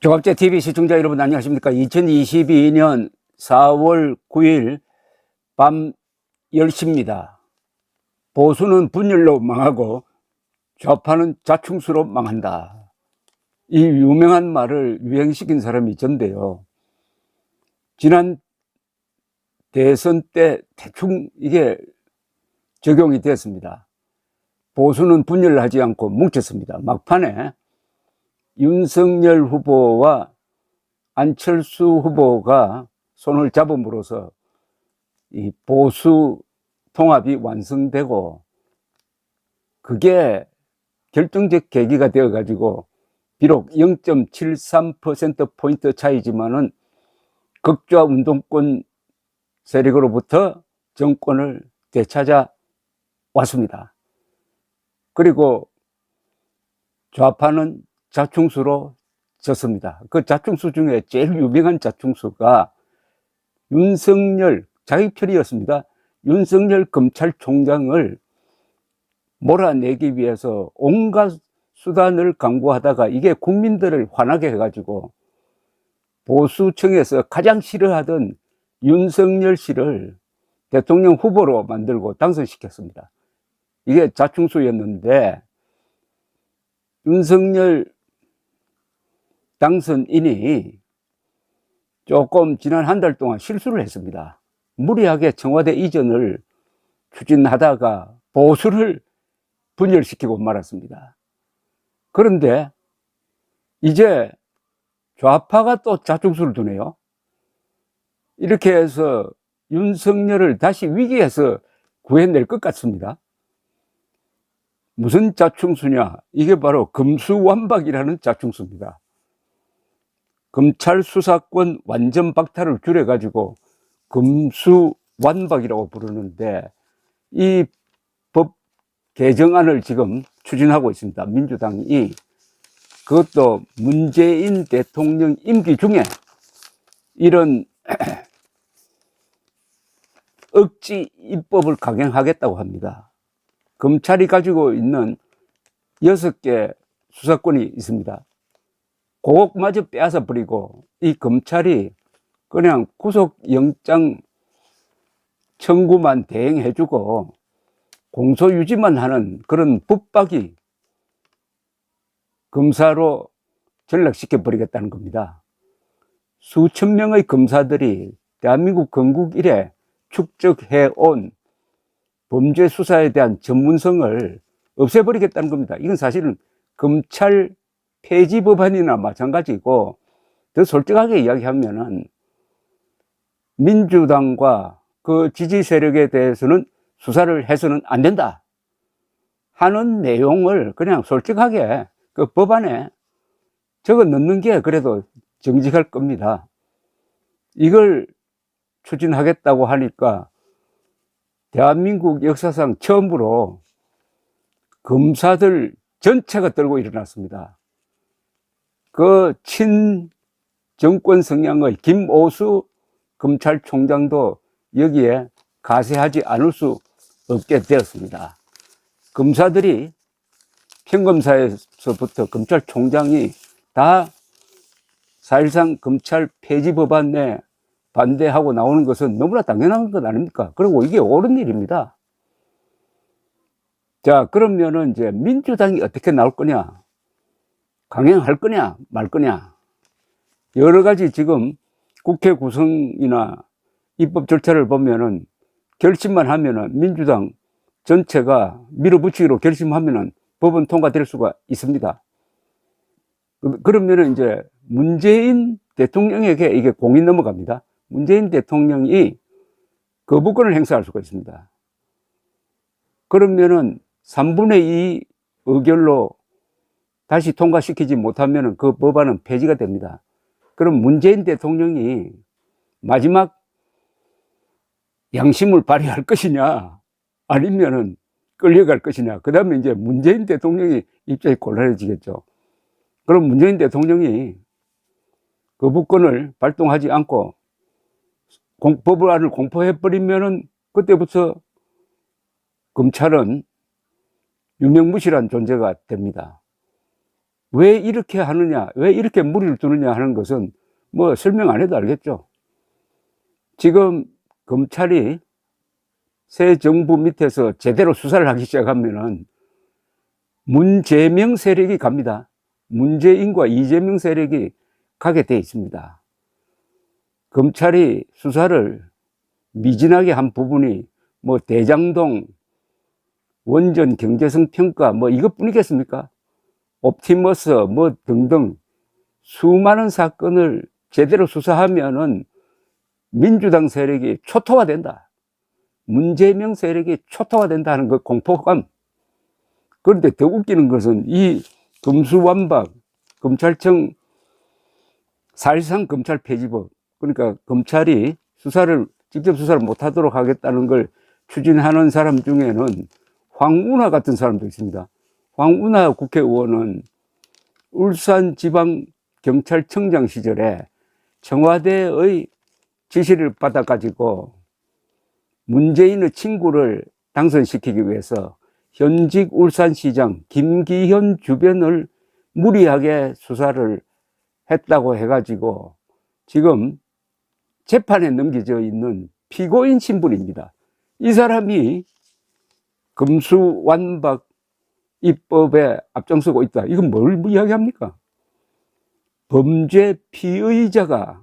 조갑제 TV 시청자 여러분 안녕하십니까? 2022년 4월 9일 밤 10시입니다. 보수는 분열로 망하고 좌파는 자충수로 망한다. 이 유명한 말을 유행시킨 사람이 전데요. 지난 대선 때 대충 이게 적용이 됐습니다. 보수는 분열하지 않고 뭉쳤습니다. 막판에 윤석열 후보와 안철수 후보가 손을 잡음으로써 이 보수 통합이 완성되고 그게 결정적 계기가 되어 가지고 비록 0.73%포인트 차이지만은 극좌 운동권 세력으로부터 정권을 되찾아 왔습니다. 그리고 좌파는 자충수로 졌습니다. 그 자충수 중에 제일 유명한 자충수가 윤석열, 자기 편이었습니다. 윤석열 검찰총장을 몰아내기 위해서 온갖 수단을 강구하다가 이게 국민들을 화나게 해가지고 보수층에서 가장 싫어하던 윤석열 씨를 대통령 후보로 만들고 당선시켰습니다. 이게 자충수였는데 윤석열 당선인이 조금 지난 한 달 동안 실수를 했습니다. 무리하게 청와대 이전을 추진하다가 보수를 분열시키고 말았습니다. 그런데 이제 좌파가 또 자충수를 두네요. 이렇게 해서 윤석열을 다시 위기에서 구해낼 것 같습니다. 무슨 자충수냐? 이게 바로 금수완박이라는 자충수입니다. 검찰 수사권 완전 박탈을 줄여가지고 금수완박이라고 부르는데 이 법 개정안을 지금 추진하고 있습니다. 민주당이 그것도 문재인 대통령 임기 중에 이런 억지 입법을 강행하겠다고 합니다. 검찰이 가지고 있는 6개 수사권이 있습니다. 그것마저 빼앗아 버리고 이 검찰이 그냥 구속영장 청구만 대행해주고 공소유지만 하는 그런 붙박이 검사로 전락시켜 버리겠다는 겁니다. 수천 명의 검사들이 대한민국 건국 이래 축적해온 범죄 수사에 대한 전문성을 없애버리겠다는 겁니다. 이건 사실은 검찰 폐지 법안이나 마찬가지고 더 솔직하게 이야기하면은 민주당과 그 지지 세력에 대해서는 수사를 해서는 안 된다 하는 내용을 그냥 솔직하게 그 법안에 적어 넣는 게 그래도 정직할 겁니다. 이걸 추진하겠다고 하니까 대한민국 역사상 처음으로 검사들 전체가 떨고 일어났습니다. 그 친정권 성향의 김오수 검찰총장도 여기에 가세하지 않을 수 없게 되었습니다. 검사들이 평검사에서부터 검찰총장이 다 4.13 검찰 폐지 법안에 반대하고 나오는 것은 너무나 당연한 것 아닙니까? 그리고 이게 옳은 일입니다. 자, 그러면은 이제 민주당이 어떻게 나올 거냐? 강행할 거냐, 말 거냐? 여러 가지 지금 국회 구성이나 입법 절차를 보면은 결심만 하면은 민주당 전체가 밀어붙이기로 결심하면은 법은 통과될 수가 있습니다. 그러면은 이제 문재인 대통령에게 이게 공이 넘어갑니다. 문재인 대통령이 거부권을 행사할 수가 있습니다. 그러면은 3분의 2 의결로 다시 통과시키지 못하면은 그 법안은 폐지가 됩니다. 그럼 문재인 대통령이 마지막 양심을 발휘할 것이냐, 아니면은 끌려갈 것이냐. 그 다음에 이제 문재인 대통령이 입장이 곤란해지겠죠. 그럼 문재인 대통령이 거부권을 발동하지 않고 법안을 공포해버리면은 그때부터 검찰은 유명무실한 존재가 됩니다. 왜 이렇게 하느냐, 왜 이렇게 무리를 두느냐 하는 것은 뭐 설명 안 해도 알겠죠. 지금 검찰이 새 정부 밑에서 제대로 수사를 하기 시작하면은 문재명 세력이 갑니다. 문재인과 이재명 세력이 가게 돼 있습니다. 검찰이 수사를 미진하게 한 부분이 뭐 대장동, 원전 경제성 평가 뭐 이것뿐이겠습니까? 옵티머스 뭐 등등 수많은 사건을 제대로 수사하면은 민주당 세력이 초토화된다. 문재명 세력이 초토화된다는 그 공포감. 그런데 더 웃기는 것은 이 금수완박 검찰청 사실상 검찰 폐지법, 그러니까 검찰이 직접 수사를 못하도록 하겠다는 걸 추진하는 사람 중에는 황운하 같은 사람도 있습니다. 황운하 국회의원은 울산지방경찰청장 시절에 청와대의 지시를 받아가지고 문재인의 친구를 당선시키기 위해서 현직 울산시장 김기현 주변을 무리하게 수사를 했다고 해가지고 지금 재판에 넘겨져 있는 피고인 신분입니다. 이 사람이 금수완박 입법에 앞장서고 있다. 이건 뭘 이야기합니까? 범죄 피의자가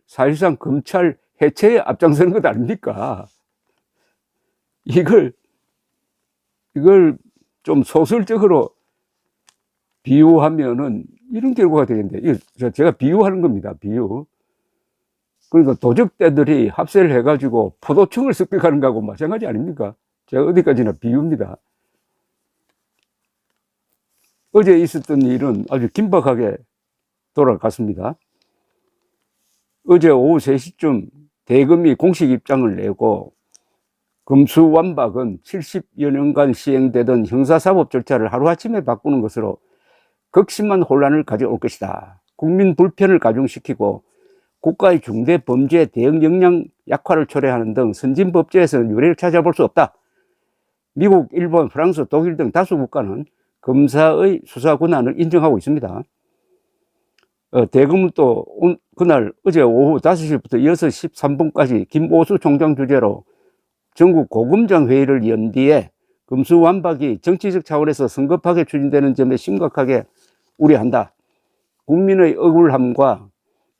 사실상 검찰 해체에 앞장서는 것 아닙니까? 이걸 좀 소설적으로 비유하면은 이런 결과가 되겠는데, 제가 비유하는 겁니다. 비유. 그러니까 도적대들이 합세를 해가지고 포도청을 습격하는 거하고 마찬가지 아닙니까? 제가 어디까지나 비유입니다. 어제 있었던 일은 아주 긴박하게 돌아갔습니다. 어제 오후 3시쯤 대검이 공식 입장을 내고 금수완박은 70여 년간 시행되던 형사사법 절차를 하루아침에 바꾸는 것으로 극심한 혼란을 가져올 것이다. 국민 불편을 가중시키고 국가의 중대 범죄 대응 역량 약화를 초래하는 등 선진법제에서는 유례를 찾아볼 수 없다. 미국, 일본, 프랑스, 독일 등 다수 국가는 검사의 수사 권한을 인정하고 있습니다. 대검은 또 그날 어제 오후 5시부터 6시 13분까지 김오수 총장 주재로 전국 고검장 회의를 연 뒤에 금수완박이 정치적 차원에서 성급하게 추진되는 점에 심각하게 우려한다. 국민의 억울함과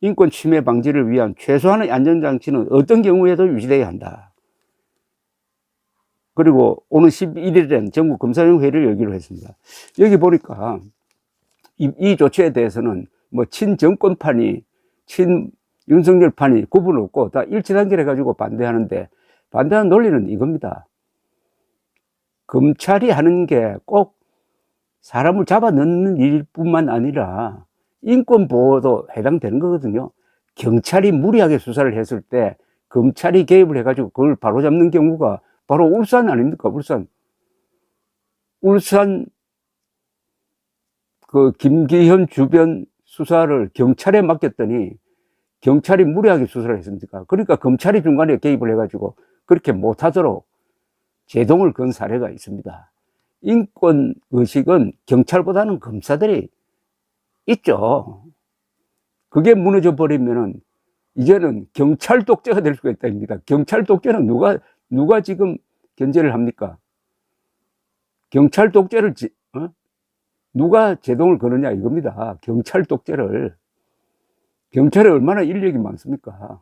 인권 침해 방지를 위한 최소한의 안전장치는 어떤 경우에도 유지되어야 한다. 그리고 오는 11일엔 전국 검사용 회의를 열기로 했습니다. 여기 보니까 이 조치에 대해서는 뭐 친정권판이 친윤석열판이 구분 없고 다 일치단결해 가지고 반대하는데, 반대하는 논리는 이겁니다. 검찰이 하는 게 꼭 사람을 잡아넣는 일뿐만 아니라 인권보호도 해당되는 거거든요. 경찰이 무리하게 수사를 했을 때 검찰이 개입을 해가지고 그걸 바로잡는 경우가 바로 울산 아닙니까? 울산 그 김기현 주변 수사를 경찰에 맡겼더니 경찰이 무리하게 수사를 했습니까? 그러니까 검찰이 중간에 개입을 해가지고 그렇게 못하도록 제동을 건 사례가 있습니다. 인권의식은 경찰보다는 검사들이 있죠. 그게 무너져 버리면은 이제는 경찰 독재가 될 수가 있다입니다. 경찰 독재는 누가 지금 견제를 합니까? 경찰 독재를 누가 제동을 거느냐 이겁니다. 경찰 독재를. 경찰에 얼마나 인력이 많습니까?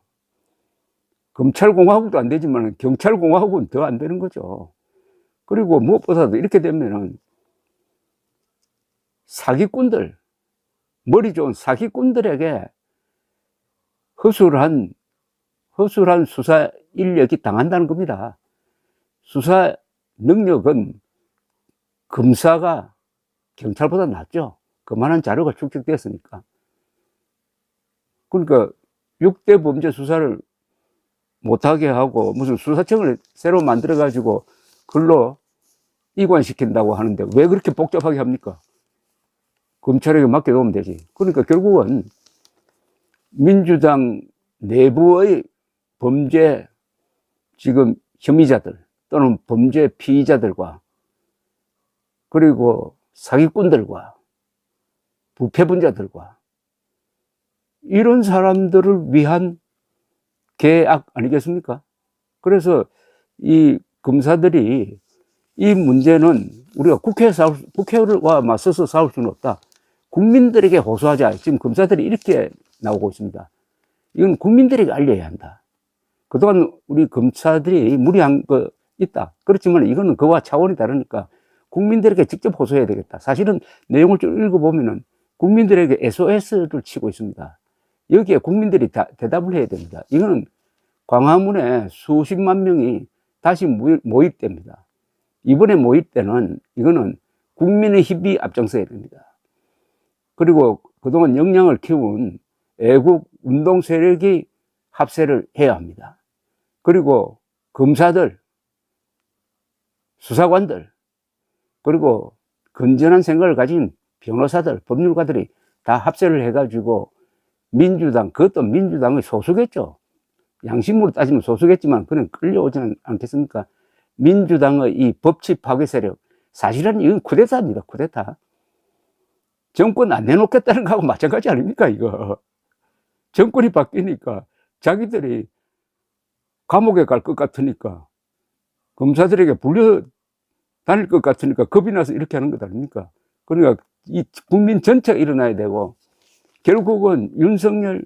검찰공화국도 안 되지만 경찰공화국은 더 안 되는 거죠. 그리고 무엇보다도 이렇게 되면은 사기꾼들, 머리 좋은 사기꾼들에게 허술한 수사 인력이 당한다는 겁니다. 수사 능력은 검사가 경찰보다 낫죠. 그만한 자료가 축적됐으니까. 그러니까 6대 범죄 수사를 못하게 하고 무슨 수사청을 새로 만들어가지고 글로 이관시킨다고 하는데 왜 그렇게 복잡하게 합니까? 검찰에게 맡겨놓으면 되지. 그러니까 결국은 민주당 내부의 범죄 지금 혐의자들 또는 범죄 피의자들과 그리고 사기꾼들과 부패분자들과 이런 사람들을 위한 계악 아니겠습니까? 그래서 이 검사들이 이 문제는 우리가 국회와 맞서서 싸울 수는 없다. 국민들에게 호소하자. 지금 검사들이 이렇게 나오고 있습니다. 이건 국민들에게 알려야 한다. 그동안 우리 검사들이 무리한 거 있다. 그렇지만 이거는 그와 차원이 다르니까 국민들에게 직접 호소해야 되겠다. 사실은 내용을 좀 읽어보면은 국민들에게 SOS를 치고 있습니다. 여기에 국민들이 대답을 해야 됩니다. 이거는 광화문에 수십만 명이 다시 모입됩니다. 이번에 모일 때는 이거는 국민의 힘이 앞장서야 됩니다. 그리고 그동안 역량을 키운 애국 운동 세력이 합세를 해야 합니다. 그리고 검사들, 수사관들, 그리고 건전한 생각을 가진 변호사들, 법률가들이 다 합세를 해가지고 민주당, 그것도 민주당의 소수겠죠. 양심으로 따지면 소수겠지만 그는 끌려오지는 않겠습니까? 민주당의 이 법치 파괴 세력, 사실은 이건 쿠데타입니다. 쿠데타. 정권 안 내놓겠다는 거하고 마찬가지 아닙니까, 이거? 정권이 바뀌니까 자기들이 감옥에 갈 것 같으니까, 검사들에게 불려 다닐 것 같으니까 겁이 나서 이렇게 하는 것 아닙니까? 그러니까 이 국민 전체가 일어나야 되고, 결국은 윤석열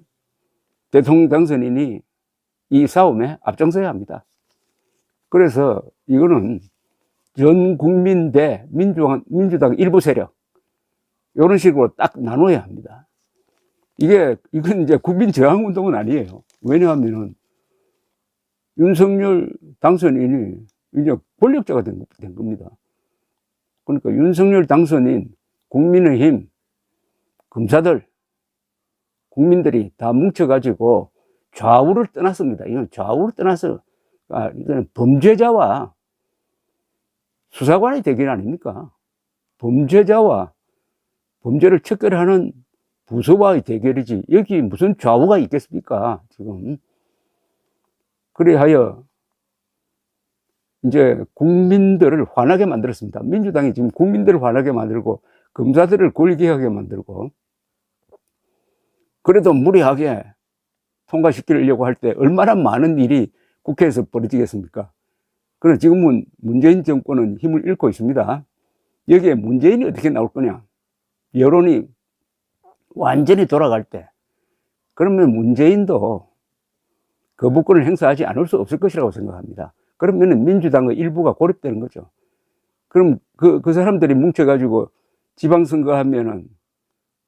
대통령 당선인이 이 싸움에 앞장서야 합니다. 그래서 이거는 전 국민 대 민주당 일부 세력, 이런 식으로 딱 나눠야 합니다. 이건 이제 국민 저항 운동은 아니에요. 왜냐하면은 윤석열 당선인이 이제 권력자가 된 겁니다. 그러니까 윤석열 당선인, 국민의힘, 검사들, 국민들이 다 뭉쳐가지고 좌우를 떠났습니다. 이건 좌우를 떠나서, 이거는 범죄자와 수사관의 대결 아닙니까? 범죄자와 범죄를 척결하는 부서와의 대결이지, 여기 무슨 좌우가 있겠습니까, 지금. 그리하여, 이제 국민들을 화나게 만들었습니다. 민주당이 지금 국민들을 화나게 만들고, 검사들을 권리개혁하게 만들고, 그래도 무리하게 통과시키려고 할 때 얼마나 많은 일이 국회에서 벌어지겠습니까? 그러나 지금은 문재인 정권은 힘을 잃고 있습니다. 여기에 문재인이 어떻게 나올 거냐? 여론이 완전히 돌아갈 때, 그러면 문재인도 거부권을 행사하지 않을 수 없을 것이라고 생각합니다. 그러면 민주당의 일부가 고립되는 거죠. 그럼 그 사람들이 뭉쳐가지고 지방선거 하면은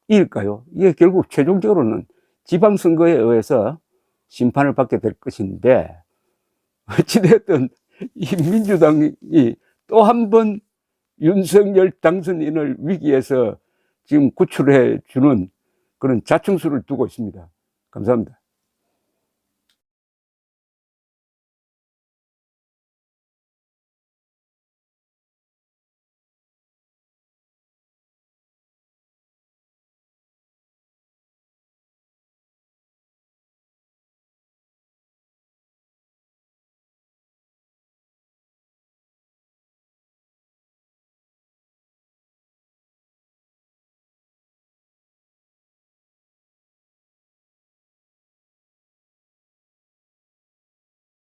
이길까요? 이게 결국 최종적으로는 지방선거에 의해서 심판을 받게 될 것인데, 어찌됐든 이 민주당이 또 한 번 윤석열 당선인을 위기에서 지금 구출해 주는 그런 자충수를 두고 있습니다. 감사합니다.